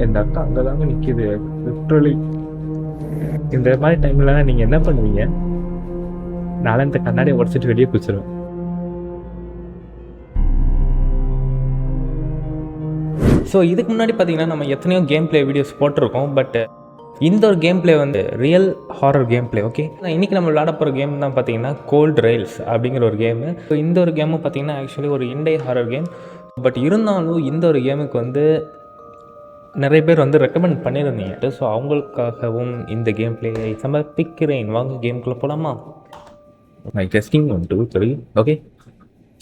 இந்த அக்கா அங்கதாங்க நிக்குது லிட்ரலி. இந்த மாதிரி டைம்ல நீங்க என்ன பண்ணுவீங்க? நாளை இந்த கண்ணாடியை உடச்சிட்டு வெளியே குச்சிருவேன். ஸோ இதுக்கு முன்னாடி பார்த்தீங்கன்னா நம்ம எத்தனையோ கேம் பிளே வீடியோஸ் போட்டிருக்கோம். பட் இந்த ஒரு கேம் பிளே வந்து real horror game play. Okay, இன்றைக்கி நம்ம விளாட போகிற கேம் தான் பார்த்தீங்கன்னா கோல்ட் ரெயில்ஸ் அப்படிங்கிற ஒரு கேமு. ஸோ இந்த ஒரு கேமும் பார்த்தீங்கன்னா ஆக்சுவலி ஒரு இண்டே ஹாரர் கேம். பட் இருந்தாலும் இந்த ஒரு கேமுக்கு வந்து நிறைய பேர் வந்து ரெக்கமெண்ட் பண்ணியிருந்தீங்க. ஸோ அவங்களுக்காகவும் இந்த கேம் பிளேயை சமர்ப்பிக்கிறேன். வாங்க கேமுக்குள்ளே போகலாமா? Testing 1 2 3. Okay,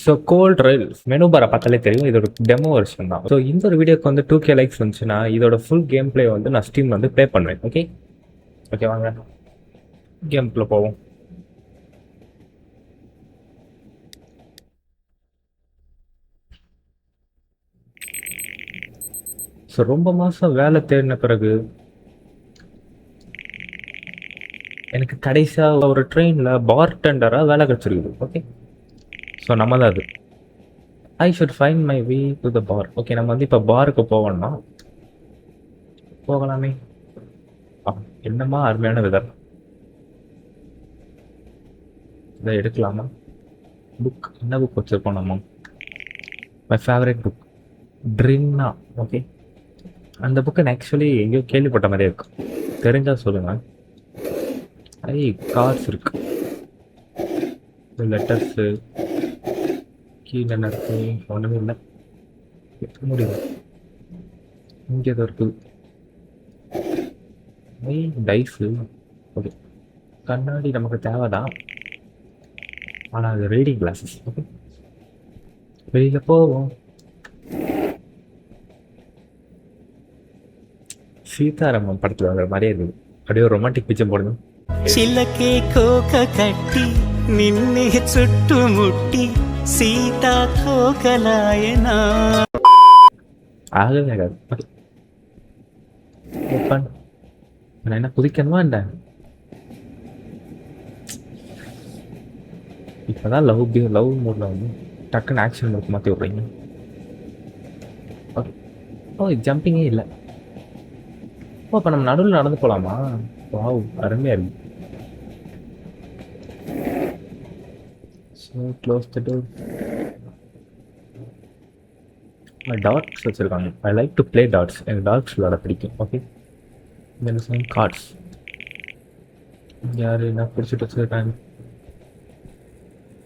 so gold rails menu பாரை பார்த்தாலே தெரியும், இதோட டெமோ வெர்ஷன் தான். ஸோ இந்த ஒரு வீடியோக்கு வந்து 2K லைக்ஸ் வந்துச்சுன்னா இதோட ஃபுல் கேம் பிளே வந்து நான் ஸ்டீம் வந்து ப்ளே பண்ணுவேன். ஓகே ஓகே, வாங்க கேம்குள்ளே போவோம். ஸோ ரொம்ப மாதம் வேலை தேடின பிறகு எனக்கு கடைசியாக ஒரு ட்ரெயினில் பார்டெண்டராக வேலை கிடச்சிருக்குது. ஓகே, ஸோ நம்ம தான் அது. I should find my way to the bar. Okay, நம்ம வந்து இப்போ பாருக்கு போவோம்னா போகலாமே. என்னமா அருமையான விதர். இதை எடுக்கலாமா? புக் என்ன புக் வச்சுருக்கோம் நம்ம? மை ஃபேவரட் புக் ட்ரின்னா. ஓகே, அந்த புக்கை நான் ஆக்சுவலி எங்கேயோ கேள்விப்பட்ட மாதிரியே இருக்கு. தெரிஞ்சால் சொல்லுங்கள். கார்ட்ஸ் இருக்கு, லெட்டர்ஸு, கீழே என்ன இருக்கு? ஒன்றுமே இல்லை. எடுக்க முடியும். இங்கே எதோ இருக்குது. டைஸு. ஓகே, கண்ணாடி நமக்கு தேவைதான், ஆனால் அது ரீடிங் கிளாஸஸ். ஓகே, வெளியில் போவோம். சீதாராமன் படத்தில் வர மாதிரியே இருக்குது. அப்படியே ஒரு ரொமான்டிக் பிக்சர் போடுங்க. చిలకే కోక కట్టి నిన్నే చుట్టుముట్టి సీతా కోకలాయనా. ஆகவே ஆகாது. ஓப்பன். நான் என்ன குதிக்கணுமா என்ன? இப்போதான் லவ் மூடில் வந்து டக்குன்னு ஆக்ஷன் மூட் மாற்றி விட்றீங்க. ஓ, ஜம்பிங்கே இல்லை. ஓ, அப்போ நம்ம நடுவில் நடந்து போகலாமா? வாவ், அருமையாக இருக்கு. So close the door. Darts வச்சுருக்காங்க. I like to play darts. எனக்கு டாட்ஸ் விளாட பிடிக்கும். Okay, then cards. யார் என்ன பிடிச்சிட்டு வச்சுருக்காங்க?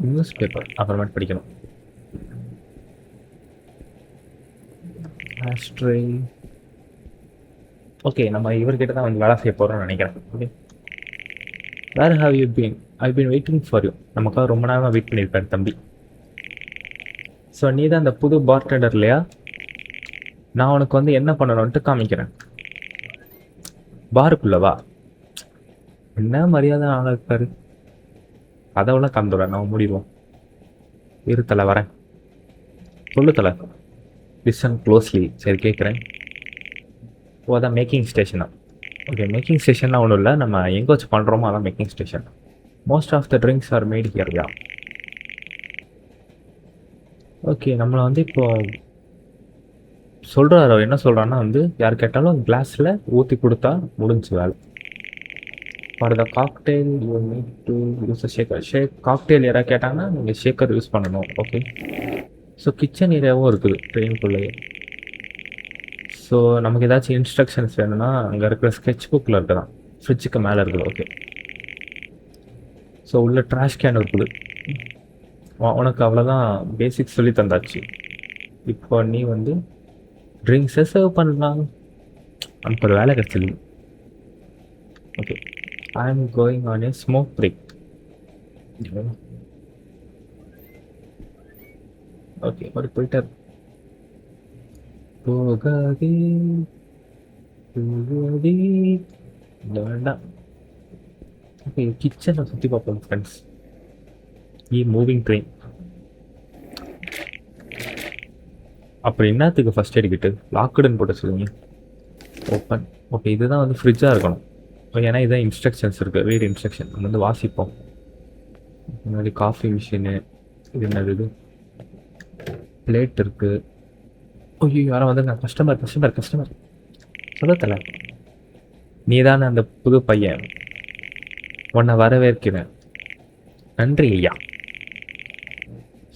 நியூஸ் பேப்பர் அப்புறமேட்டு படிக்கணும். ஆஸ்ட்ரே. ஓகே, நம்ம இவர்கிட்ட தான் வந்து வேலை செய்ய போகிறோம்னு நினைக்கிறேன். Okay, where have you been? I been waiting for you. நமக்காக ரொம்ப நேரமாக வெயிட் பண்ணியிருக்காரு தம்பி. ஸோ நீ தான் அந்த புது பார்டெண்டர் இல்லையா? நான் உனக்கு வந்து என்ன பண்ணணும்ன்ட்டு காமிக்கிறேன். பாருக்குள்ளவா? என்ன மரியாதை ஆளாக இருக்காரு. அதெல்லாம் கந்துடுறேன், நான் முடிவோம். இரு தலை, வரேன். சொல்லு தலை. Listen closely. சரி, கேட்குறேன். ஓ, அதான் மேக்கிங் ஸ்டேஷனா? ஓகே, மேக்கிங் ஸ்டேஷன்லாம் ஒன்றும் இல்லை, நம்ம எங்கே வச்சு பண்ணுறோமோ அதான் making station. Most of the drinks are made here. Yeah, okay. நம்மளை வந்து இப்போ சொல்கிறாரு. என்ன சொல்கிறான்னா வந்து யார் கேட்டாலும் கிளாஸில் ஊற்றி கொடுத்தா முடிஞ்சு வேலை. For the cocktail you need to use a Shekar. Cocktail யாராவது கேட்டாங்கன்னா நீங்கள் ஷேக்கர் யூஸ் பண்ணணும். ஓகே, ஸோ கிச்சன் ஏரியாவும் இருக்குது ட்ரெயின்குள்ளேயே. ஸோ நமக்கு ஏதாச்சும் இன்ஸ்ட்ரக்ஷன்ஸ் வேணும்னா அங்கே இருக்கிற ஸ்கெட்ச் புக்கில் இருக்குதான், ஃப்ரிட்ஜுக்கு மேலே இருக்குது. ஓகே, ஸோ உள்ள ட்ராஷ் கேன் இருக்குது. உனக்கு அவ்வளோதான் பேசிக்ஸ் சொல்லி தந்தாச்சு. இப்போ நீ வந்து ட்ரிங்க்ஸை சர்வ் பண்ணலாம். நமக்கு ஒரு வேலை கிடச்சிருக்கு. Okay, I am going on a smoke break. Okay, ஒரு போயிட்டார். போகாதே போகாதே வேண்டாம். ஓகே, கிச்சனை சுற்றி பார்ப்போம் ஃப்ரெண்ட்ஸ். Moving train. அப்படி என்னத்துக்கு ஃபஸ்ட் எய்ட் கிட்டு லாக்குடுன்னு போட்டு சொல்லுங்க. ஓப்பன். ஓகே, இதுதான் வந்து ஃப்ரிட்ஜாக இருக்கணும். ஏன்னா இதுதான் இன்ஸ்ட்ரக்ஷன்ஸ் இருக்குது. ரீட் இன்ஸ்ட்ரக்ஷன் நம்ம வந்து வாசிப்போம். முன்னாடி காஃபி மிஷினு. இது என்னது? இது பிளேட் இருக்குது. ஐயோ, யாரும் வந்து கஸ்டமர். சொல்லத்தல நீ தானே அந்த புது பையன், உன்னை வரவேற்கிறேன். நன்றி ஐயா.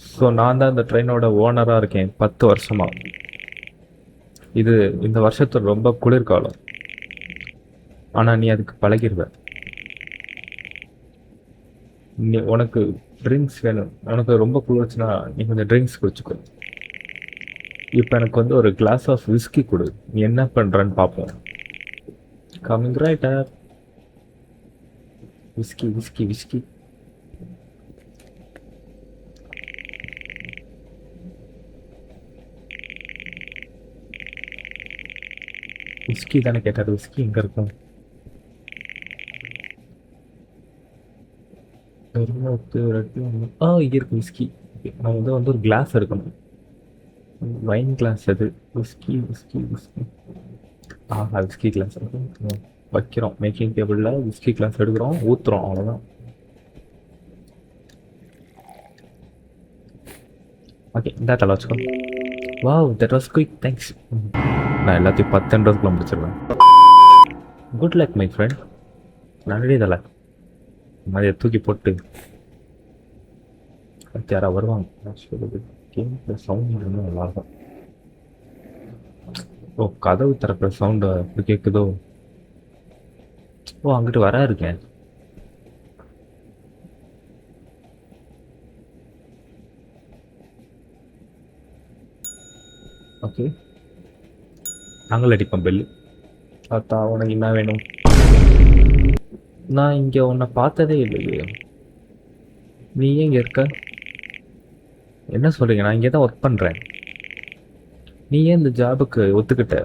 ஸோ நான் தான் இந்த ட்ரெயினோட ஓனராக இருக்கேன் 10 வருஷமா. இது இந்த வருஷத்துல ரொம்ப குளிர்காலம், ஆனால் நீ அதுக்கு பழகிடுவ. நீ உனக்கு ட்ரிங்க்ஸ் வேணும், உனக்கு ரொம்ப குளிர்ச்சுன்னா நீ கொஞ்சம் ட்ரிங்க்ஸ் குடிச்சுக்கோ. இப்போ எனக்கு வந்து ஒரு கிளாஸ் ஆஃப் விஸ்கி கொடு, நீ என்ன பண்ணுறன்னு பார்ப்போம். Coming right up. Whisky whisky whisky. Whisky தானே கேட்டார், விஸ்கி எங்கே இருக்கும்? இங்கே இருக்கு விஸ்கி. நான் வந்து ஒரு கிளாஸ் எடுக்கணும், வைன் கிளாஸ். அது whisky whisky whisky. Whisky glass வைக்கிறோம். மேக்கிங் டேபிளில் விஸ்கி கிளாஸ் எடுக்கிறோம், ஊற்றுறோம், அவ்வளோதான். ஓகே, இந்த தலை வச்சுக்கோ. Wow, that was quick, thanks. நான் எல்லாத்தையும் 10 நிமிஷத்துக்குள்ள முடிச்சிடுவேன். Good luck my friend. நன்றி தலை. நிறைய தூக்கி போட்டு யாரா வருவாங்க. கேம் சவுண்ட் இன்னும் நல்லாயிருக்கும். ஓ, கதவு திறக்கிற சவுண்டு இப்படி கேட்குதோ? ஓ, அங்கிட்டு வர இருக்கேன். ஓகே, நாங்கள் அடிப்போம் பெல்லு. பார்த்தா உனக்கு என்ன வேணும்? நான் இங்கே உன்னை பார்த்ததே இல்லையே, நீ ஏன் இங்கே இருக்க? என்ன சொல்கிறீங்க? நான் இங்கே தான் ஒர்க் பண்ணுறேன். நீ ஏன் இந்த ஜாபுக்கு ஒத்துக்கிட்ட?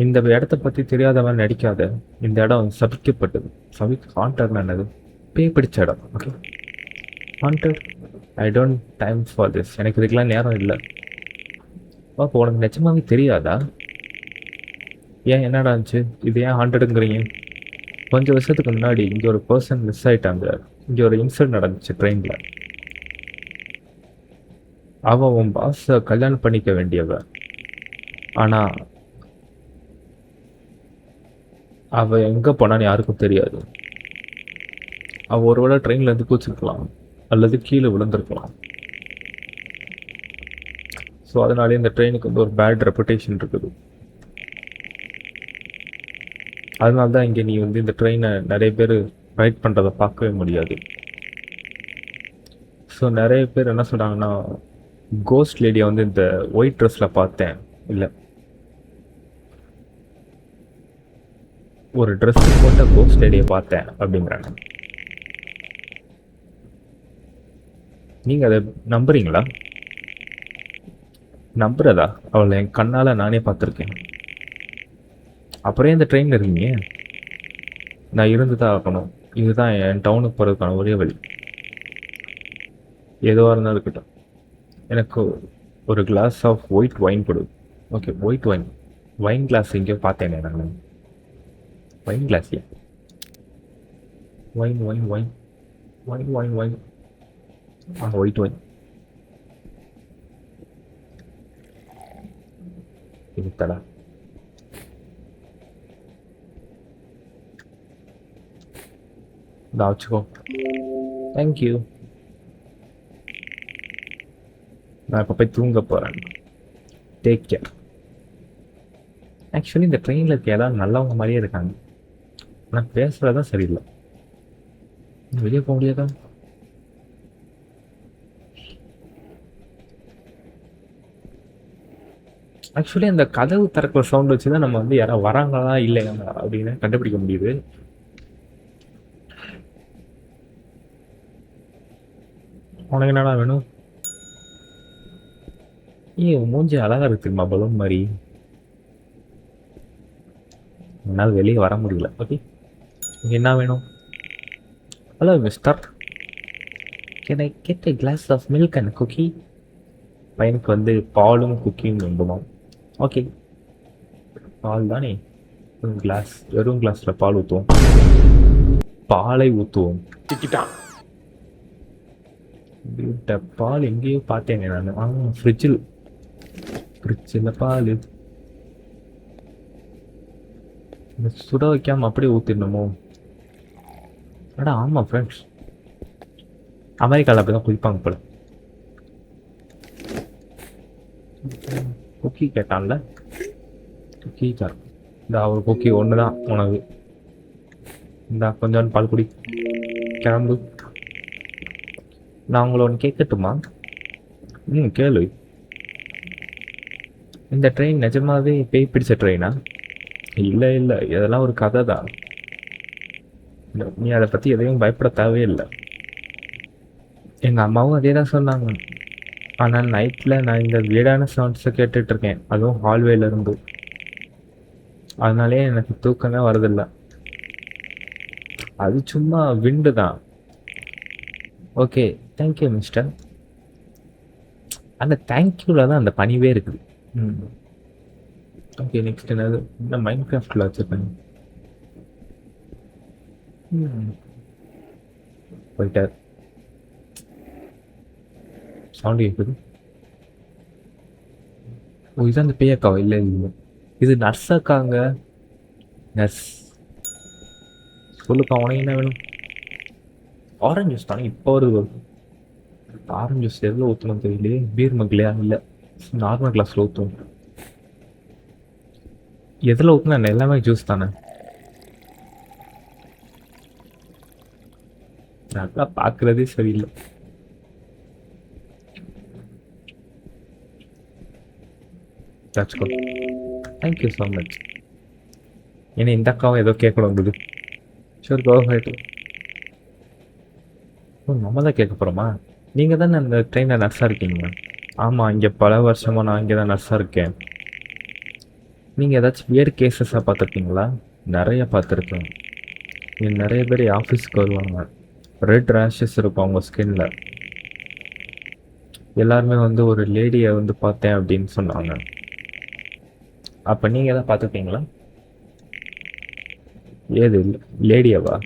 இந்த இடத்த பற்றி தெரியாதவன் நடிக்காத. இந்த இடம் சபிக்கப்பட்டது. ஹாண்டட்னா என்னது? பேய் பிடிச்ச இடம். Okay, haunted. I don't time for this. எனக்கு இதுக்கெல்லாம் நேரம் இல்லை. அப்போ உனக்கு நிஜமாவே தெரியாதா? ஏன், என்னடா இருந்துச்சு? இது ஏன் ஹாண்டடுங்கிறீங்க? கொஞ்சம் வருஷத்துக்கு முன்னாடி இங்கே ஒரு பர்சன் மிஸ் ஆகிட்டாங்க. இங்கே ஒரு இன்சிடென்ட் நடந்துச்சு ட்ரெயினில். அவன் உன் பாஸை கல்யாணம் பண்ணிக்க வேண்டியவ. ஆனால் அவள் எங்கே போனான்னு யாருக்கும் தெரியாது. அவள் ஒருவேளை ட்ரெயின்லேருந்து கூச்சிருக்கலாம், அல்லது கீழே விழுந்திருக்கலாம். ஸோ அதனாலே இந்த ட்ரெயினுக்கு வந்து ஒரு பேட் ரெப்புடேஷன் இருக்குது. அதனால தான் இங்கே நீ வந்து இந்த ட்ரெயினை நிறைய பேர் ரைட் பண்ணுறதை பார்க்கவே முடியாது. ஸோ நிறைய பேர் என்ன சொல்கிறாங்கன்னா, கோஸ்ட் லேடியை வந்து இந்த ஒயிட் ட்ரெஸ்ஸில் பார்த்தேன், இல்லை ஒரு ட்ரெஸ் போட்ட கோஸ்ட் லேடியை பார்த்தேன் அப்படிங்கிறாங்க. நீங்கள் அதை நம்புறீங்களா? நம்புறதா? அவளை என் கண்ணால் நானே பார்த்துருக்கேன். அப்புறம் இந்த ட்ரெயினில் இருக்கீங்க? நான் இருந்து தான் ஆகணும். இதுதான் என் டவுனுக்கு போகிறதுக்கான ஒரே வழி. எதுவாக இருந்தாலும் இருக்கட்டும், எனக்கு ஒரு கிளாஸ் ஆஃப் ஒயிட் ஒயின் கொடு. Okay, white wine. Wine glass எங்கேயோ பார்த்தேனே நான். ஒயின் கிளாஸ் ஏன்? Wine wine wine wine wine wine. White wine. இது தடா. வச்சுக்கோ. தேங்க்யூ. நான் இப்போ போய் தூங்க போகிறேன். Take care. ஆக்சுவலி இந்த ட்ரெயினில் இருக்க எல்லாரும் நல்லவங்க மாதிரியே இருக்காங்க, ஆனால் பேசுகிறது தான் சரியில்லை. வெளியே போக முடியாதா? ஆக்சுவலி அந்த கதவு திறக்கிற சவுண்ட் வச்சு தான் நம்ம வந்து யாராவது வராங்களா இல்லையா அப்படின்னு கண்டுபிடிக்க முடியுது. உனக்கு என்னடா வேணும்? மூஞ்சி அழகா இருக்கு தெரியுமா, பலூன் மாதிரி. என்னால் வெளியே வர முடியல. ஓகே, என்ன வேணும்? Hello mister, can I get a glass of milk and cookie? பையனுக்கு வந்து பாலும் குக்கியும் வேண்டுமா? ஓகே, பால் தானே. கிளாஸ், வெறும் கிளாஸில் பால் ஊற்றுவோம். பாலை ஊற்றுவோம். திட்டான். பால் எங்கேயோ பார்த்தேங்க நான். ஃப்ரிட்ஜில் பால். சுட வைக்காமல் அப்படியே ஊற்றிடணுமோ? அடா ஆமாம் ஃப்ரெண்ட்ஸ், அமெரிக்காவில் அப்படி தான் குதிப்பாங்க போல. குக்கி கேட்டான்ல, குக்கி சார் இந்த ஒரு குக்கி ஒன்று தான் உனக்கு. இந்த கொஞ்சம் பால் குடி, கிளம்பு. நான் உங்களை ஒன்று கேட்கட்டுமா? கேளு. இந்த ட்ரெயின் நிஜமாவே பேய் பிடிச்ச ட்ரெயினா? இல்லை இல்லை, இதெல்லாம் ஒரு கதை தான். நீ அதை பற்றி எதையும் பயப்பட தேவையில்லை. எங்கள் அம்மாவும் அதே தான் சொன்னாங்க. ஆனால் நைட்டில் நான் இந்த வீடான சவுண்ட்ஸை கேட்டுட்ருக்கேன், அதுவும் ஹால்வேல இருந்து. அதனாலே எனக்கு தூக்கமே வரதில்லை. அது சும்மா விண்டு தான். Okay, thank you mister. அந்த தேங்க்யூவில் தான் அந்த பணிவே இருக்குது. ஓகே, நெக்ஸ்ட் என்னது? இந்த மைண்ட் கிராஃப்டில் வச்சுருப்பேன். போயிட்டார். சவுண்டு கேட்குது. ஓ, இதுதான் அந்த பேயக்காவா? இல்லை இல்லை, இது நர்ஸாக்காங்க. நர்ஸ் சொல்லுப்பா, உனக்கு என்ன வேணும்? ஆரஞ்சு ஜூஸ் தானே இப்போ வருது. ஆரஞ்சு ஜூஸ் எதில் ஊற்றணும் தெரியலையே. பீர் மக்லையா? இல்லை, நார்மல் கிளாஸில் ஊற்றணும். எதில் ஊற்றினா எல்லாமே ஜூஸ் தானே. நல்லா பார்க்குறதே சரியில்லை. Thank you so much. ஏன்னா இந்த அக்காவும் ஏதோ கேட்கணும் வந்தது. சரி, கோஹைட்டு. நம்ம தான் கேட்க போகிறோமா? நீங்கள் தானே அந்த ட்ரெயினில் நர்ஸாக இருக்கீங்க. ஆமாம், இங்கே பல வருஷமாக நான் இங்கே தான் நர்ஸாக இருக்கேன். நீங்கள் ஏதாச்சும் வியர்டு கேசஸாக பார்த்துருக்கீங்களா? நிறைய பார்த்துருக்கேன். இங்கே நிறைய பேர் ஆஃபீஸ்க்கு வருவாங்க. ரெட் ரேஷஸ் இருக்கும் அவங்க ஸ்கின்ல. எல்லாருமே வந்து ஒரு லேடியை வந்து பார்த்தேன் அப்படின்னு சொன்னாங்க. அப்போ நீங்கள் எதாவது பார்த்துருக்கீங்களா? ஏது லேடியாவா?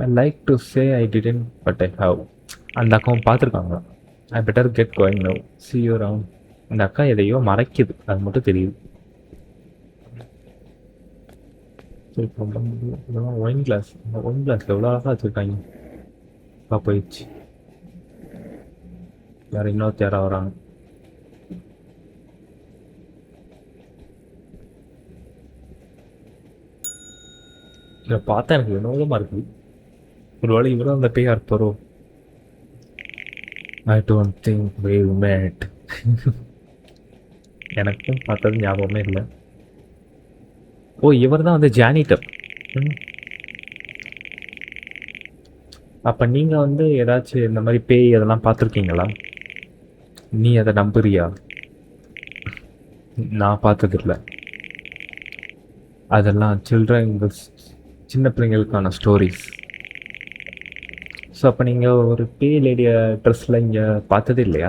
I like to say I didn't but I have. அந்த அக்காவும் பார்த்துருக்காங்க. I better get going now, see you around. இந்த அக்கா எதையோ மறைக்குது, அது மட்டும் தெரியுது. ஒயின் கிளாஸ், ஒயின் கிளாஸ் எவ்வளோ அழகாக வச்சுருக்காங்க. அப்பா போயிடுச்சு. யார் இன்னொருத்த யாராக வராங்க. இதை பார்த்தா எனக்கு வினோதமாக இருக்குது. ஒரு வேளை இவரும் அந்த பேயா இருப்பாரோ? I don't think we met. எனக்கும் பார்த்தது ஞாபகமே இல்லை. ஓ, இவர் தான் வந்து ஜானிட்டர். அப்போ நீங்கள் வந்து ஏதாச்சும் இந்த மாதிரி பேய் அதெல்லாம் பார்த்துருக்கீங்களா? நீ அதை நம்புறியா? நான் பார்த்ததில்ல. அதெல்லாம் சின்ன பிள்ளைங்களுக்கான ஸ்டோரிஸ். ஸோ அப்போ நீங்கள் ஒரு பேய் லேடிய ட்ரெஸ்ஸில் இங்கே பார்த்தது இல்லையா?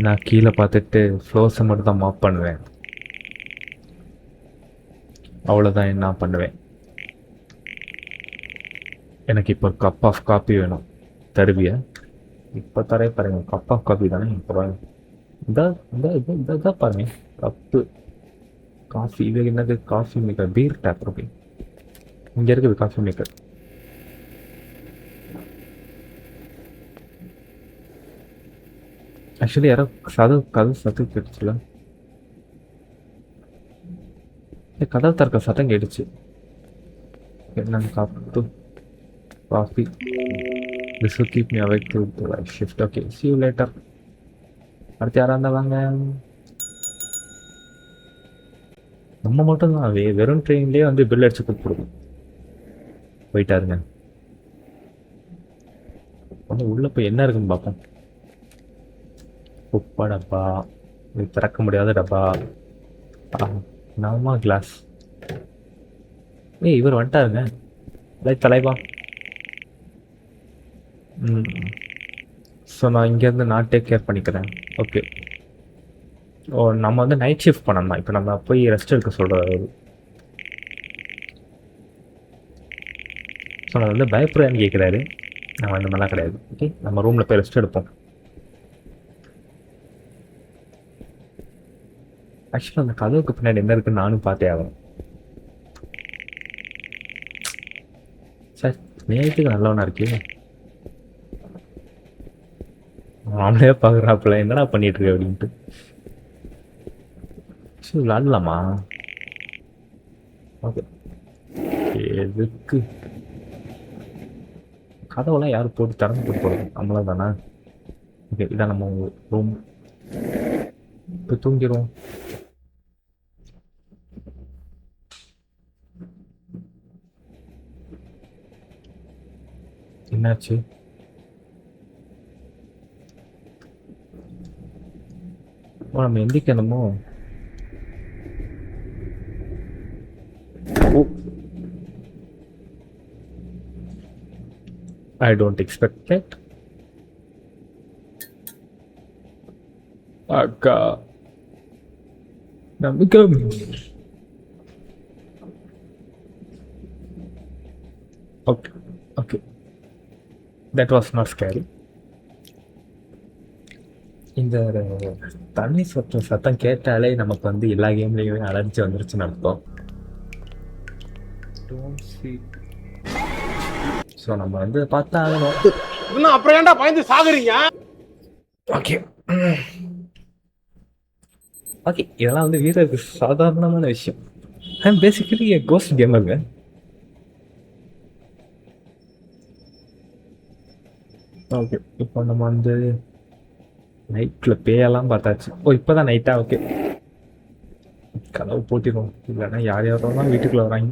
நான் கீழே பார்த்துட்டு ஃப்ளோர்ஸை மட்டும் தான் மாப் பண்ணுவேன். அவ்வளோதான் என்ன பண்ணுவேன். எனக்கு இப்போ ஒரு கப் ஆஃப் காஃபி வேணும். தருவியா? இப்போ தரே பாருங்க, கப் ஆஃப் காஃபி தானே. இப்போ இதான் பாருங்க, கப்பு காஃபி. இது என்னது? Coffee maker, beer tap. Okay, இங்கே இருக்குது காஃபி மேக்கர். ஆக்சுவலி யாரோ கதவு சத்தம் கேட்டுச்சுல. கதவு திறக்க சத்தம் கேட்டுச்சு. என்னன்னு காப்பு coffee. This will keep me awake till the light shift. Okay, see you later. அடுத்து யாராக இருந்தா வாங்க. நம்ம மட்டும்தான் வெறும் ட்ரெயின்லேயே வந்து பில் அடிச்சு கொடுத்துருவோம். போயிட்டாருங்க. ஒன்று உள்ளே போய் என்ன இருக்குன்னு பார்ப்போம். உப்பா டப்பா, இது திறக்க முடியாத டப்பா. நாமா கிளாஸ். இவர் வந்துட்டாருங்க. தலைவா. ஸோ நான் இங்கேருந்து நான் டேக் கேர் பண்ணிக்கிறேன். ஓகே. ஓ, நம்ம வந்து நைட் ஷிஃப்ட் பண்ணணும். இப்போ நம்ம போய் ரெஸ்ட் எடுக்க சொல்கிறாரு. ஸோ நான் வந்து பயப்படுறேன்னு கேட்குறாரு. நான் அந்த மாதிரிலாம் கிடையாது. ஓகே, நம்ம ரூமில் போய் ரெஸ்ட் எடுப்போம். ஆக்சுவலாக அந்த கதவுக்கு பின்னாடி என்ன இருக்குன்னு நானும் பார்த்தே ஆகணும். சார் நேரத்துக்கு நல்லவனா இருக்கே. அவனே பார்க்குறாப்புல என்னடா பண்ணிட்டு இருக்க அப்படின்ட்டு. சரி விளாடலாமா? ஓகே. எதுக்கு கதவெல்லாம் யாரும் போட்டு திறந்து போட்டு போடுறது நம்மள தானே. ஓகே இதான் நம்ம ரூம். இப்போ தூங்கிடுவோம். என்னாச்சு? ஓ நம்ம எந்திக்கணுமோ? ஓ I don't expect that. அக்கா நமக்கு okay okay that was not scary. இந்த தண்ணி சத்தம் கேட்டாலே நமக்கு வந்து எல்லா கேம்லேயுமே அலர்ஜி வந்துருச்சுன்னு அர்த்தம். ஸோ நம்ம வந்து பார்த்தா ஆகணும். அப்புறம் ஏன்டா பயந்து சாகுறீங்க? ஓகே ஓகே இதெல்லாம் வந்து வீரருக்கு சாதாரணமான விஷயம். I am basically a ghost கேமருங்க. ஓகே இப்போ நம்ம வந்து நைட்டில் பேயெல்லாம் பார்த்தாச்சு. ஓ இப்போ தான் நைட்டா? ஓகே கதவு போட்டிடுவோம், இல்லைன்னா யார் யாரெல்லாம் வீட்டுக்குள்ளே வராங்க.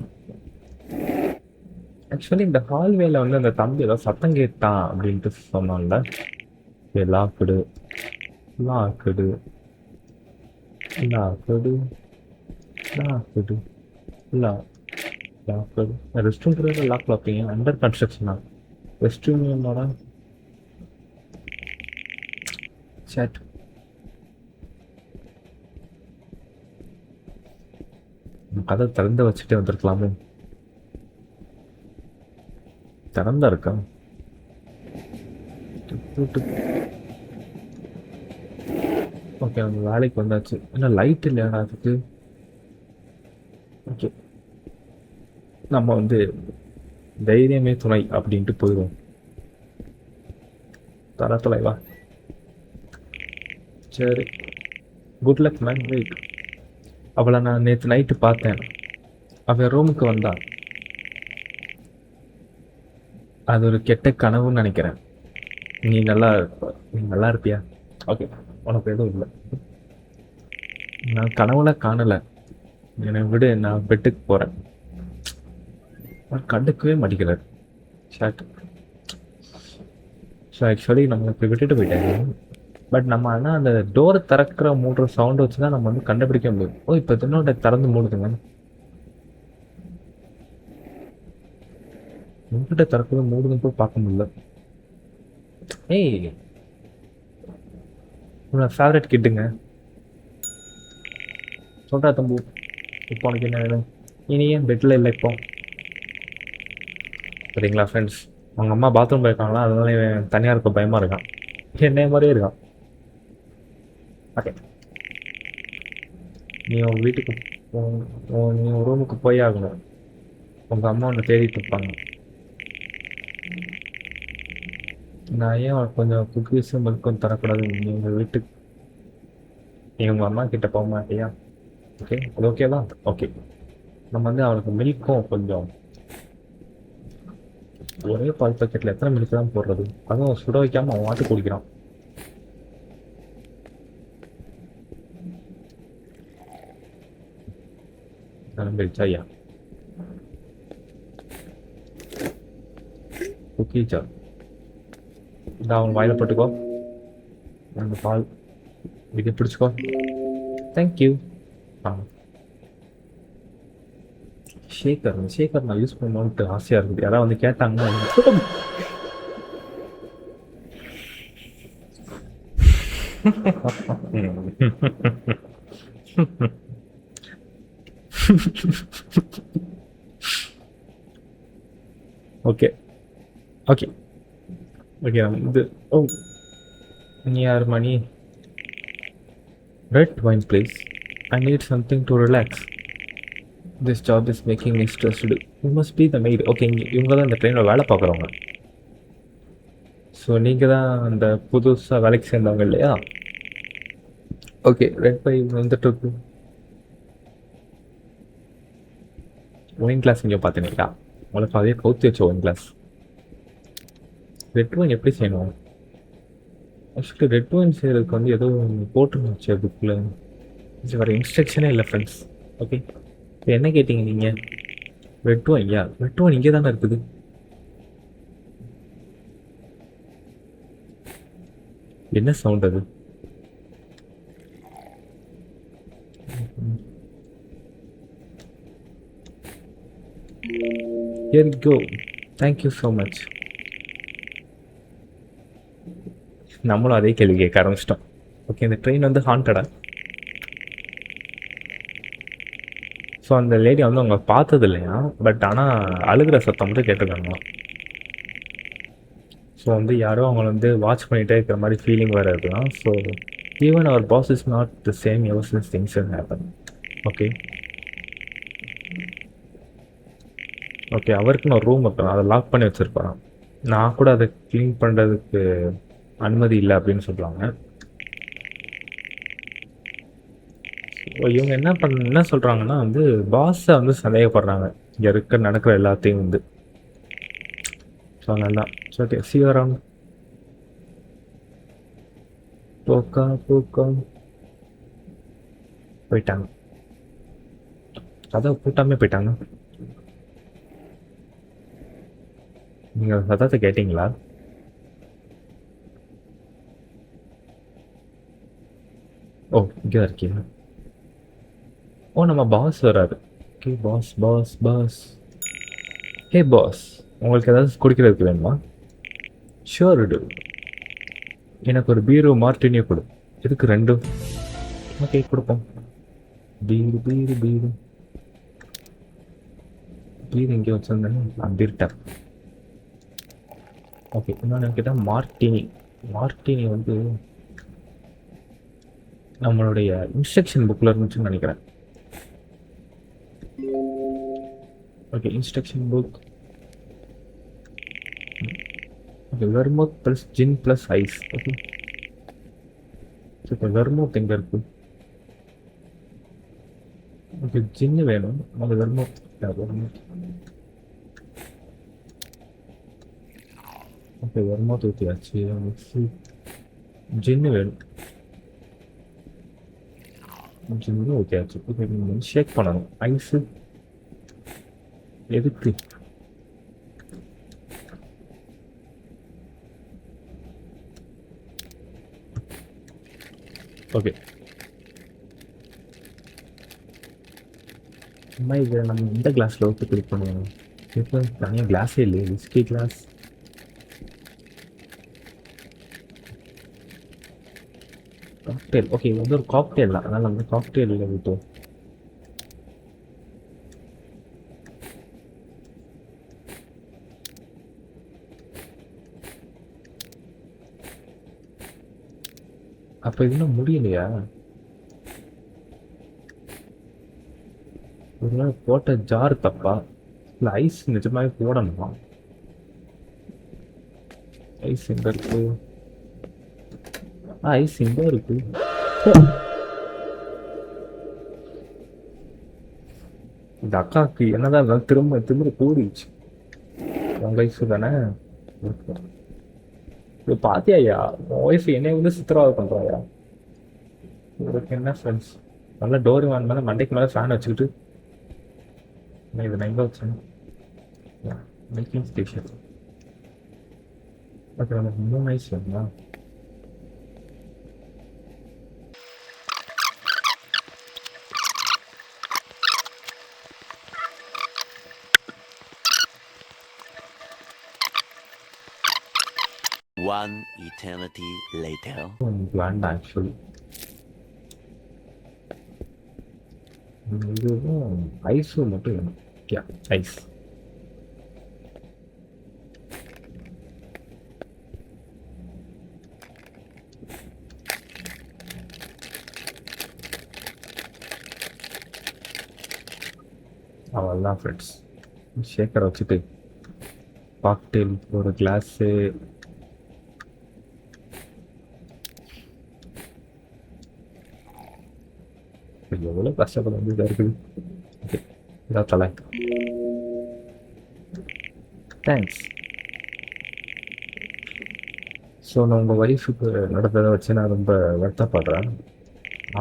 ஆக்சுவலி இந்த ஹால்வேல வந்து அந்த தம்பி ஏதோ சத்தம் கேட்டான் அப்படின்ட்டு சொன்னான்ல. Locked locked locked locked locked. Rest room கூட லாக் பார்ப்பீங்க. அண்டர் கன்ஸ்ட்ரக்ஷனா ரெஸ்ட் ரூமோட சேட். கதை திறந்து வச்சுட்டே வந்திருக்கலாமே. திறந்தா இருக்கா? ஓகே அவங்க வேலைக்கு வந்தாச்சு. என்ன லைட் இல்லையா அதுக்கு? ஓகே நம்ம வந்து தைரியமே துணை அப்படின்ட்டு போயிடுவோம். தர தொலைவா. சரி குட் லக் மேன். வெயிட், அவளை நான் நேற்று நைட்டு பார்த்தேன். அவன் ரூமுக்கு வந்தான். அது ஒரு கெட்ட கனவுன்னு நினைக்கிறேன். நீ நல்லா இருப்பியா? ஓகே உனக்கு எதுவும் இல்லை. நான் கனவுல காணலை. என்னை விடு, நான் பெட்டுக்கு போகிறேன். கண்டுக்கவே மாட்டேங்கிறார் ஷாட். ஸோ ஆக்சுவலி நம்மளுக்கு விட்டுட்டு போயிட்டாங்க. பட் நம்ம ஆனால் அந்த டோரை திறக்கிற மூடுற சவுண்ட் வச்சு தான் நம்ம வந்து கண்டுபிடிக்க முடியும். ஓ இப்போ இன்னொரு திறந்து மூடுதுங்க. உங்ககிட்ட திறக்கிறது மூடுதுன்னு போய் பார்க்க முடியல. ஏய் உன்னோட ஃபேவரட் கிட்டுங்க சொல்கிறா தம்பு. இப்போ உனக்கு என்ன வேணும்? இனி ஏன் பெட்டில் இல்லை இப்போ? சரிங்களா ஃப்ரெண்ட்ஸ், அவங்க அம்மா பாத்ரூம் போயிருக்காங்களா, அதனால இவன் தனியாக இருக்க பயமாக இருக்கான். என்னைய மாதிரியே இருக்கான். ஓகே நீ உங்கள் வீட்டுக்கு நீ உங்கள் ரூமுக்கு போய் ஆகணும். உங்கள் அம்மா ஒன்று தேடிட்டு இருப்பாங்க. நான் ஏன் கொஞ்சம் குக்கீஸும் மில்க்கும் தரக்கூடாது? நீ உங்கள் வீட்டுக்கு நீ உங்கள் அம்மா கிட்ட போக மாட்டியா? ஓகே அது ஓகேவா? ஓகே நம்ம வந்து அவளுக்கு மில்க்கும் கொஞ்சம் ஒரே பால் பாக்கெட்டில் எத்தனை மில்க் தான் போடுறது? அதுவும் சுட வைக்காமல் அவன் வாட்டு குடிக்கிறான். கிளம்பிடுச்சா? குக்கீச்சா இந்த அவன் வாயில போட்டுக்கோ. அந்த பால் இது பிடிச்சிக்கோ. தேங்க்யூ. ஷேக்கர் நான் யூஸ் பண்ணணும்ட்டு ஆசையாக இருக்குது. யாராவது வந்து கேட்டாங்கன்னா ஓகே ஓகே ஓகே இது ஓ நீ யார் மணி? Red wine please. I need something to relax. This job is making me stressed. You must be the maid. Okay, இவங்க தான் இந்த ட்ரெயினில் வேலை பார்க்குறவங்க. ஸோ நீங்கள் தான் அந்த புதுசாக வேலைக்கு சேர்ந்தவங்க இல்லையா? ஓகே, ரெட் பை வந்துட்டு இருக்கு. ஒயின் கிளாஸ் இங்கே பார்த்தீங்களா? உங்களுக்கு அதே கவுத்தி வச்ச ஒயின் கிளாஸ். ரெட் ஒயின் எப்படி செய்யணும்? ஆக்சுவலி ரெட் ஒயின் செய்கிறதுக்கு வந்து ஏதோ போட்டுருந்துச்சு புக்கில். இது வேறு இன்ஸ்ட்ரக்ஷனே இல்லை ஃப்ரெண்ட்ஸ். ஓகே, இப்போ என்ன கேட்டிங்க நீங்கள்? ரெட் ஒயின், யா ரெட் ஒயின் இங்கே தானே இருக்குது. என்ன சவுண்ட் அது? Here you go. Thank you so much. நம்மளும் அதே கேள்வி கேட்க ஆரம்பிச்சிட்டோம். ஓகே, இந்த ட்ரெயின் வந்து ஹாண்டடா? ஸோ அந்த லேடி வந்து அவங்க பார்த்தது இல்லையா, பட் ஆனால் அழுகிற சத்தம் மட்டும் கேட்டிருக்காங்க. ஸோ வந்து யாரோ அவங்கள வந்து வாட்ச் பண்ணிகிட்டே இருக்கிற மாதிரி ஃபீலிங் வேறு இருக்கலாம். So even our boss is not the same ever since things happen. Okay okay, அவருக்குன்னு ஒரு ரூம் வைக்கலாம், அதை லாக் பண்ணி வச்சுருப்பாரான். நான் கூட அதை க்ளீன் பண்ணுறதுக்கு அனுமதி இல்லை அப்படின்னு சொல்லுவாங்க. ஸோ இவங்க என்ன சொல்கிறாங்கன்னா வந்து பாஸை வந்து சந்தேகப்படுறாங்க இங்கே நடக்கிற எல்லாத்தையும் வந்து. ஸோ நல்லா ஓகே, சீவரம் போக்கா போயிட்டாங்க. கதவை பூட்டாமே போயிட்டாங்க. நீங்கள் சத்தத்தை கேட்டிங்களா? ஓ, இங்கே தான் இருக்கீங்க. ஓ, நம்ம பாஸ் வராரு. Okay, pass. ஹே பாஸ், உங்களுக்கு ஏதாவது குடிக்கிறதுக்கு வேணுமா? Sure to. எனக்கு ஒரு பீரோ மார்டினியோ கொடு. இதுக்கு ரெண்டும். ஓகே, கொடுப்போம். பீரு இங்கே வச்சுருந்தேன். பீர். ஓகே, இன்னொன்று கேட்டால் மார்டினி வந்து நம்மளுடைய இன்ஸ்ட்ரக்ஷன் புக்கில் இருந்துச்சுன்னு நினைக்கிறேன். Okay, instruction book. Okay, vermouth plus gin plus ice. Okay, இப்போ வெர்மோத் எங்கே இருக்கு? ஓகே, ஜின்னு வேணும். அது வெர்மோத். ஓகே, வெர்மோத் ஊற்றியாச்சு. ஜின்னு வேணும். ஜின்னு ஊற்றியாச்சு. ஓகே, ஷேக் பண்ணணும். ஐஸு எதுக்கு? ஓகே, அம்மா இதை நம்ம இந்த கிளாஸில் ஊற்றி கிளிக் பண்ணுவோம். இப்போ தனியாக கிளாஸே இல்லையே, விஸ்கி கிளாஸ். காக்டெயில். ஓகே, இது வந்து ஒரு காக்டெயில் தான், அதனால் நம்ம காக்டெயிலில் விட்டோம். அப்போ இது இன்னும் முடியலையா? ஒரு நாள் போட்ட ஜார் தப்பா இல்லை ஐஸ் நிஜமாவே போடணுமா? ஐஸ் எங்க இருக்கு? ஐஸ் எங்க இருக்கு? இந்த அக்காவுக்கு என்னதான் இருந்தாலும் திரும்ப கூடிடுச்சு. உங்க ஐஸ் தானே இப்போ பாத்தியாயா? உன் ஒய்ஃப் என்னை வந்து சித்திரவதை பண்றாயா? உங்களுக்கு என்ன ஃப்ரெண்ட்ஸ்? நல்லா டோர் வான் மேலே மண்டைக்கு மேலே ஃபேன் வச்சுக்கிட்டு இது நான் எங்கே வச்சேன்? Making station. ஓகே, நமக்கு 3 ஐஸ் வேணுமா? One eternity later. வேண்டாம் ஆக்சுவலி. இதுவும் ஐஸும் மட்டும் வேணும். ஐஸ். அவள்தான் ஃப்ரெண்ட்ஸ். ஷேக்கரை வச்சுட்டு காக்டெயில் ஒரு கிளாஸு. எவ்வளோ கஷ்டப்பட வேண்டியதாக இருக்குது. ஓகே, இதான் தலை. தேங்க்ஸ். ஸோ நான் உங்கள் ஒய்ஃபுக்கு நடந்ததை வச்சு நான் ரொம்ப வருத்தப்படுறேன்.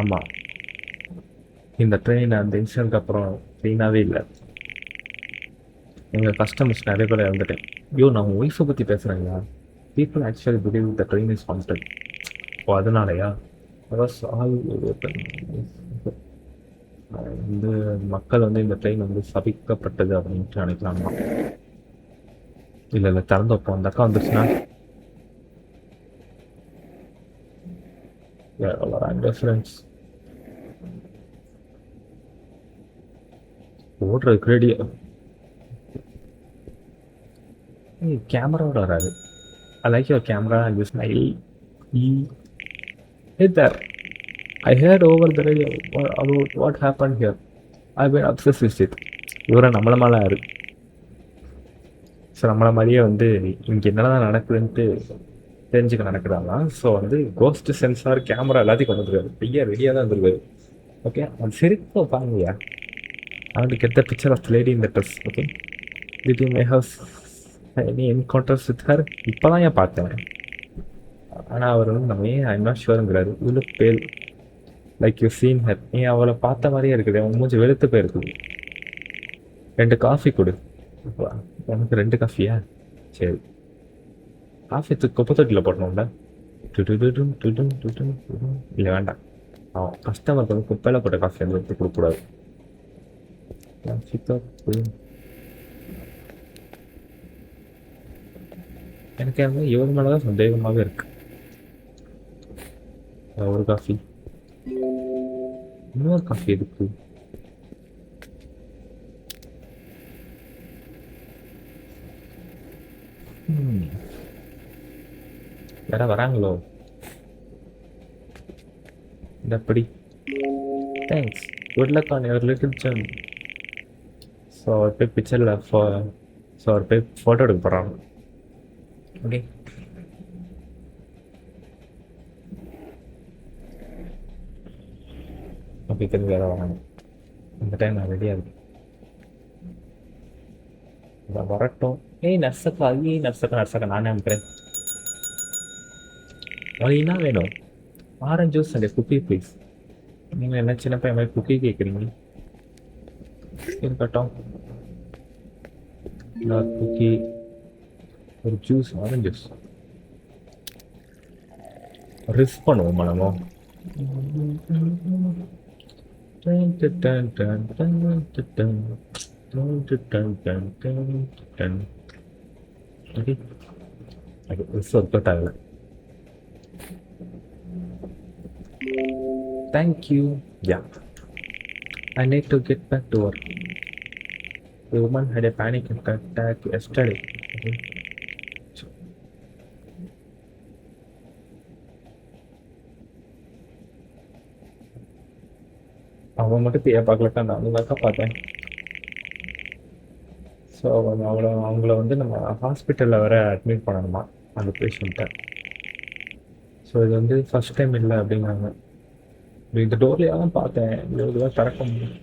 ஆமாம், இந்த ட்ரெயின் அந்த இன்சிடென்ட்க்கு அப்புறம் க்ளீனாகவே இல்லை. எங்கள் கஸ்டமர்ஸ் நிறைய பேர் இறந்துட்டேன். ஐயோ, நான் உங்கள் ஒய்ஃபை பற்றி பேசுகிறேங்களா? People actually believe the train is haunted. ஓ, அதனாலயா? ஆல் வந்து மக்கள் வந்து இந்த ட்ரெயின் வந்து சபிக்கப்பட்டது அப்படின்ட்டு நினைக்கலாமா? இல்லை இல்லை, திறந்து வைப்போம். அந்த அக்கா வந்துருச்சுன்னா ஃப்ரெண்ட்ஸ் ஓடுறதுக்கு ரெடியா? கேமராவோட வராது. I like your camera and your smile. Hey there. I heard over the radio about what happened here. I've been obsessed with it. இவரை நம்மள மேலே யாரு? ஸோ நம்மள மாதிரியே வந்து இங்கே என்னதான் நடக்குதுன்ட்டு தெரிஞ்சுக்க நடக்குறாங்க. ஸோ வந்து கோஸ்ட் சென்சார் கேமரா எல்லாத்தையும் கொண்டு வந்துருக்காரு. ஐயா ரெடியாக தான் வந்துருக்காரு. ஓகே, அது சிரிப்பா பாருங்கய்யா. I want to get the picture of the lady in the dress. Okay. Did you may have any encounters with her? இப்போ தான் ஏன் பார்த்தேன். ஆனால் அவர் வந்து நம்ம ஏன் ஐம் நாட் ஷுவருங்கிறாரு. இவ்வளோ பேல் லைக் யூ சீன் ஹர். ஏன் அவளை பார்த்த மாதிரியே இருக்குது. அவன் மூஞ்சி வெளுத்து போயிருக்குது. 2 காஃபி கொடு. எனக்கு 2 காஃபியா? சரி, காஃபி குப்பை தொட்டியில் போடணும்ல. இல்லை வேண்டாம், அவன் கஸ்டமருக்கு வந்து குப்பையில் போட்ட காஃபி வந்து எடுத்து கொடுக்கக்கூடாது. எனக்கு வந்து இவர் மேலதான் சந்தேகமாகவே இருக்கு. ஒரு காஃபி, இன்னொரு காஃபி எதுக்கு? வேற வராங்களோ? எப்படி? Thanks, good luck on your little journey. So அவர் போய் பிக்சரில் ஸோ அவர் போய் ஃபோட்டோ எடுக்க போகிறாங்க. ஓகே, ஓகே, திரும்பி வேறு வராங்க. இந்த டைம் நான் ரெடியாக இருக்கேன். வரட்டும். நர்சக்கா நர்சக்கா நானே அனுப்புகிறேன். அது என்ன வேணும்? Orange juice and cookie please. நீங்கள் என்ன சின்ன பையன் மாதிரி குக்கி கேட்குறீங்க? இருக்கட்டும், குக்கி, ஒரு ஜூஸ், ஆரஞ்சு ஜூஸ். ரிஸ்க் பண்ணுவோம் மனமோ. Thank you. Yeah, I need to get back to work. The woman had a panic attack yesterday. அவன் மட்டும் பேய பார்க்கலக்கா, நான் தான் பார்த்தேன். ஸோ அவங்கள வந்து நம்ம ஹாஸ்பிட்டலில் வர அட்மிட் பண்ணணுமா அந்த பேஷண்ட்டை. ஸோ இது வந்து ஃபர்ஸ்ட் டைம் இல்லை அப்படிங்கிறாங்க. இந்த டோர்லையாக தான் பார்த்தேன், இதுதான் திறக்க முடியும்.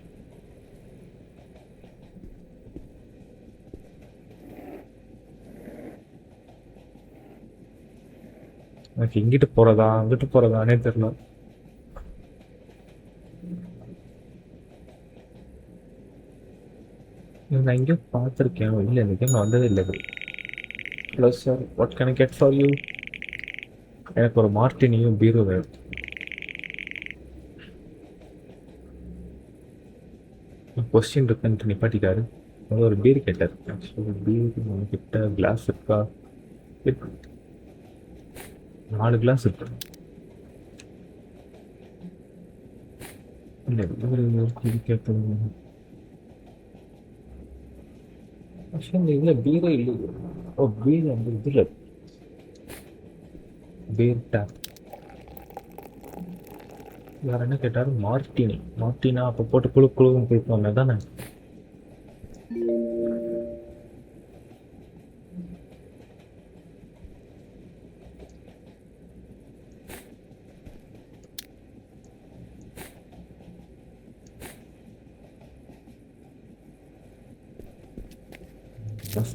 எனக்கு இங்கிட்டு போகிறதா அங்கிட்டு போகிறதானே தெரியல. நான் எங்கேயோ பார்த்துருக்கேன். இல்லை, இந்த கேம் நான் வந்ததே இல்லை. Hello sir, what can I get for you? எனக்கு ஒரு மார்டினியும் பீரோ வேணும். கொஸ்டின் இருக்குன்ட்டு நிப்பாட்டிக்காரு. ஒரு பீர் கேட்டார். ஆக்சுவலி பீர் நம்மக்கிட்ட கிளாஸ் இருக்கா? 4 கிளாஸ் இருக்கு. இல்லை, ஆக்சுவலி இதில் பீரே இல்லை. ஓ, பீர் வந்து இதில் பீர் டேப். வேறு என்ன கேட்டார்? மார்டினா. அப்போ போட்டு குழுவும் கொடுப்போமே தானே.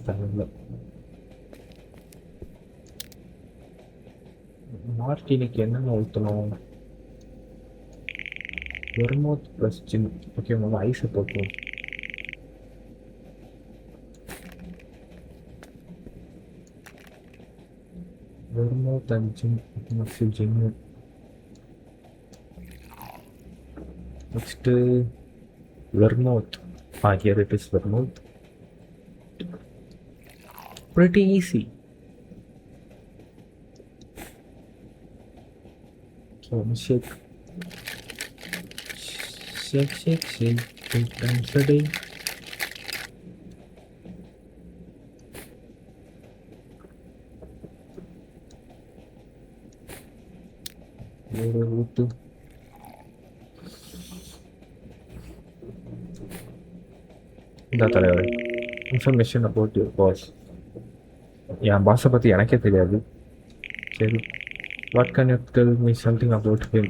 தேவையில்லை. மார்டினிக்கு என்னென்ன ஊற்றணும்? வெர்மோத் ப்ளஸ் ஜின். ஓகே, நம்ம ஐஸை போட்டுருவோம். Vermouth and gin plus gin. Next vermouth. Here it is vermouth. Pretty easy. So shake 8 times a day. இந்த தலைவர் இன்ஃபர்மேஷன் அபவுட் யுவர் பாஸ். என் பாஸை பற்றி எனக்கே தெரியாது. சரி, what can you tell me something about him?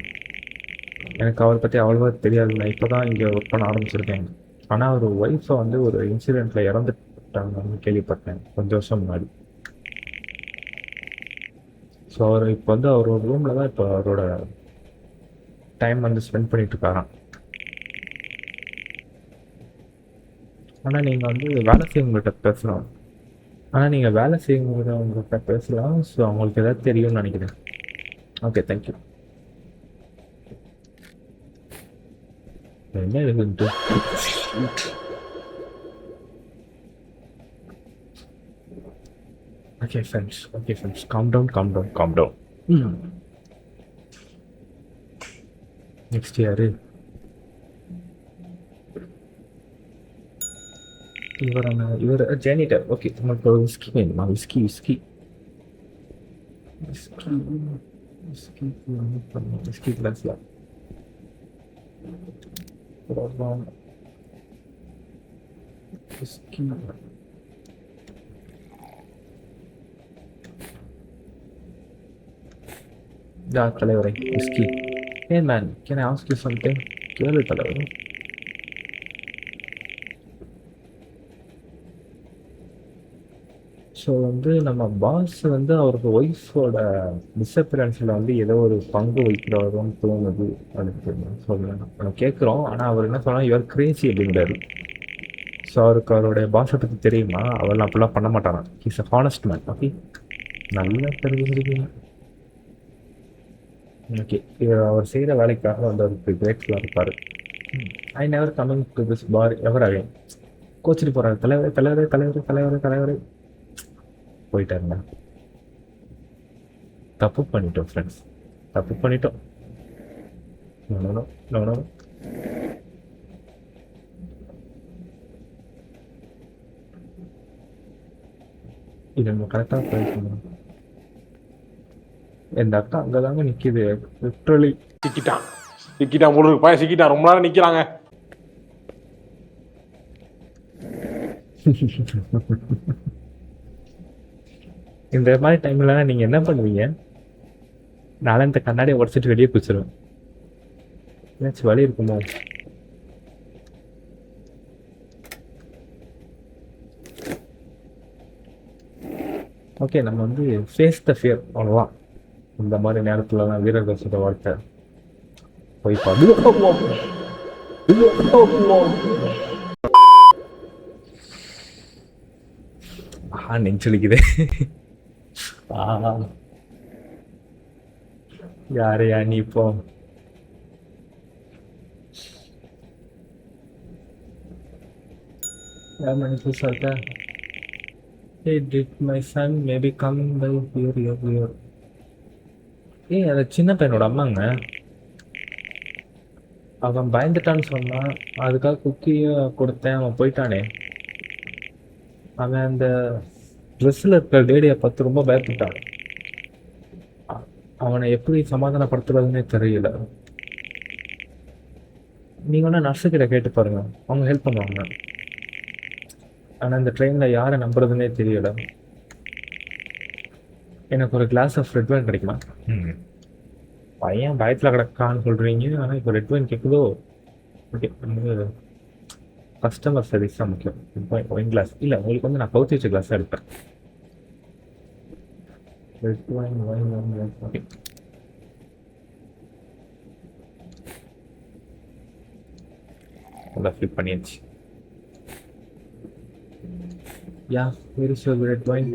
எனக்கு அவரை பற்றி அவ்வளோவா தெரியாது. நான் இப்போ தான் இங்கே ஒர்க் பண்ண ஆரம்பிச்சிருக்கேன். ஆனால் அவர் ஒய்ஃபை வந்து ஒரு இன்சிடெண்ட்டில் இறந்துட்டாங்கன்னு கேள்விப்பட்டேன் கொஞ்சம் வருஷம் முன்னாடி. ஸோ அவர் இப்போ வந்து அவரோட ரூமில் தான் இப்போ அவரோட டைம் வந்து ஸ்பெண்ட் பண்ணிகிட்ருக்காராம். ஆனால் நீங்கள் வந்து வேலை செய்யவங்கள்கிட்ட பேசலாம். ஆனால் நீங்கள் வேலை செய்யவங்கள்கிட்ட பேசலாம். ஸோ அவங்களுக்கு எதாவது தெரியும்னு நினைக்கிறேன். Okay, thank you. என்ன இருக்குன்ட்டு okay friends, calm down. Next யாரு? இவர் ஜேனிட்டர். ஓகே, உங்களுக்கு ஒரு விஸ்கி வேணுமா? விஸ்கி கிளாஸ்ல விஸ்கி. தலைவரை whisky. Hey man, can I ask you something? கேளு தலைவரை. ஸோ வந்து நம்ம பாஸ் வந்து அவருக்கு ஒய்ஃபோட டிஸப்பியரன்ஸில் வந்து ஏதோ ஒரு பங்கு வைக்கிறவரும் தோணுது அப்படின்னு சொல்லுவேன். நம்ம கேட்குறோம். ஆனால் அவர் என்ன சொன்னால் இவர் கிரேசி அப்படிங்கிறாரு. ஸோ அவருக்கு அவருடைய பாஸை பற்றி தெரியுமா? அவரெல்லாம் அப்படிலாம் பண்ண மாட்டாரான். He's a honest man. Okay, நல்லா தெரிஞ்சுருக்கீங்க. ஓகே, அவர் செய்கிற வேலைக்காக வந்து அவருக்கு கிரேட்ஃபுல்லாக இருப்பார். I never coming to this bar ever again. கோச்சிட்டு போகிறாரு. தலைவரே போயிட்டாருங்க. தப்பு பண்ணிட்டோம் ஃப்ரெண்ட்ஸ், தப்பு பண்ணிட்டோம். நோ. இது நம்ம கரெக்டாக பேசணும். இந்த அக்கா அங்கதாங்க நிக்குது. லிட்டரலி சிக்கிட்டான் போல பையன் சிக்கிட்டான். ரொம்ப நேரம் நிக்கிறாங்க. இந்த மாதிரி டைம்ல நீங்க என்ன பண்ணுவீங்க? நானும் இந்த கண்ணாடியை உடச்சிட்டு வெளியே குச்சிருவேன். ஏதாச்சும் வழி இருக்குமோ? ஓகே, நம்ம வந்து ஃபேஸ் த ஃபியர் அவ்வளோதான். இந்த மாதிரி நேரத்துலலாம் வீரர்கள் சொல்ற வார்த்தை போய் நெஞ்சலிக்குது. யாரையா நீ இப்போ? யார் மணிக்கு சொல்ற? Hey, did my son maybe come by here? ஏய், அது சின்ன பையனோட அம்மாங்க. அவன் பயந்துட்டான்னு சொன்னான். அதுக்காக குக்கியும் கொடுத்தேன். அவன் போயிட்டானே. அவன் அந்த ட்ரெஸ்ஸில் இருக்கிற லேடியை பார்த்து ரொம்ப பயப்பட்டான். அவனை எப்படி சமாதானப்படுத்துறதுன்னே தெரியல. நீங்கள் வேணா நர்ஸுக்கிட்ட கேட்டு பாருங்க, அவங்க ஹெல்ப் பண்ணுவாங்க. ஆனால் இந்த ட்ரெயினில் யாரை நம்புறதுன்னே தெரியல. எனக்கு ஒரு கிளாஸ் ஆஃப் ரெட் வைன் கிடைக்குமா? பையன் பயத்தில் கிடக்கான்னு சொல்கிறீங்க, ஆனால் இப்போ ரெட் வைன் கேட்குதோ? ஓகே, கஸ்டமர் சர்வீஸ் தான் முக்கியம். ஒயின் கிளாஸ் இல்லை, உங்களுக்கு வந்து நான் கவுத்தி வச்ச கிளாஸ் தான் எடுப்பேன். Red wine, okay. நல்லா ஃபில் பண்ணியாச்சு. யா, where is your red wine?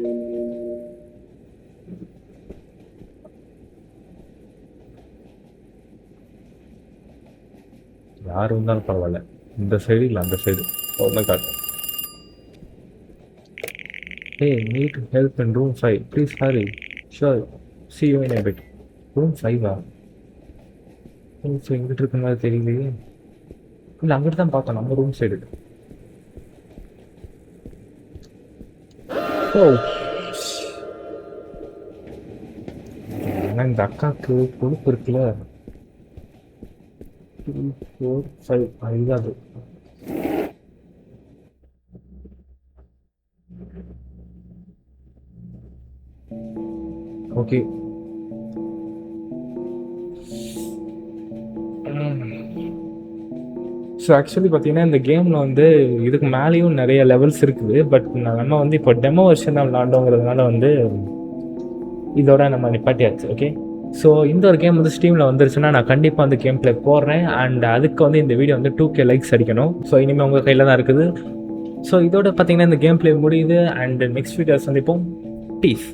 யார் வந்தாலும் பரவாயில்ல, இந்த சைடு இல்லை அந்த side. O God. Hey, need help in room 5. Please hurry. Sure. See you in a bit. Room 5-ஆ? ஸோ இங்கிட்டு இருக்க மாதிரி தெரியலையே. இல்லை, அங்கிட்டு தான் பார்த்தோம், நம்ம ரூம் சைடு. ஓ, ஆனால் இந்த அக்காவுக்கு கொழுப்பு இருக்குல்ல. 2, 4, 5 அதுதான் அது. ஓகே. ஸோ ஆக்சுவலி பார்த்தீங்கன்னா இந்த கேமில் வந்து இதுக்கு மேலேயும் நிறைய லெவல்ஸ் இருக்குது. பட் நம்ம வந்து இப்போ டெமோ வெர்ஷன் தான் விளாண்டோங்கிறதுனால வந்து இதோட நம்ம நிப்பாட்டியாச்சு. ஓகே. ஸோ இந்த ஒரு கேம் வந்து ஸ்டீமில் வந்துருச்சுன்னா நான் கண்டிப்பாக வந்து கேம் ப்ளே போடுறேன். அண்ட் அதுக்கு வந்து இந்த வீடியோ வந்து 2K லைக்ஸ் அடிக்கணும். ஸோ இனிமேல் உங்கள் கையில் தான் இருக்குது. ஸோ இதோட பார்த்தீங்கன்னா இந்த கேம் ப்ளே முடியுது. அண்ட் நெக்ஸ்ட் வீடியோ சந்திப்போம். பீஸ்.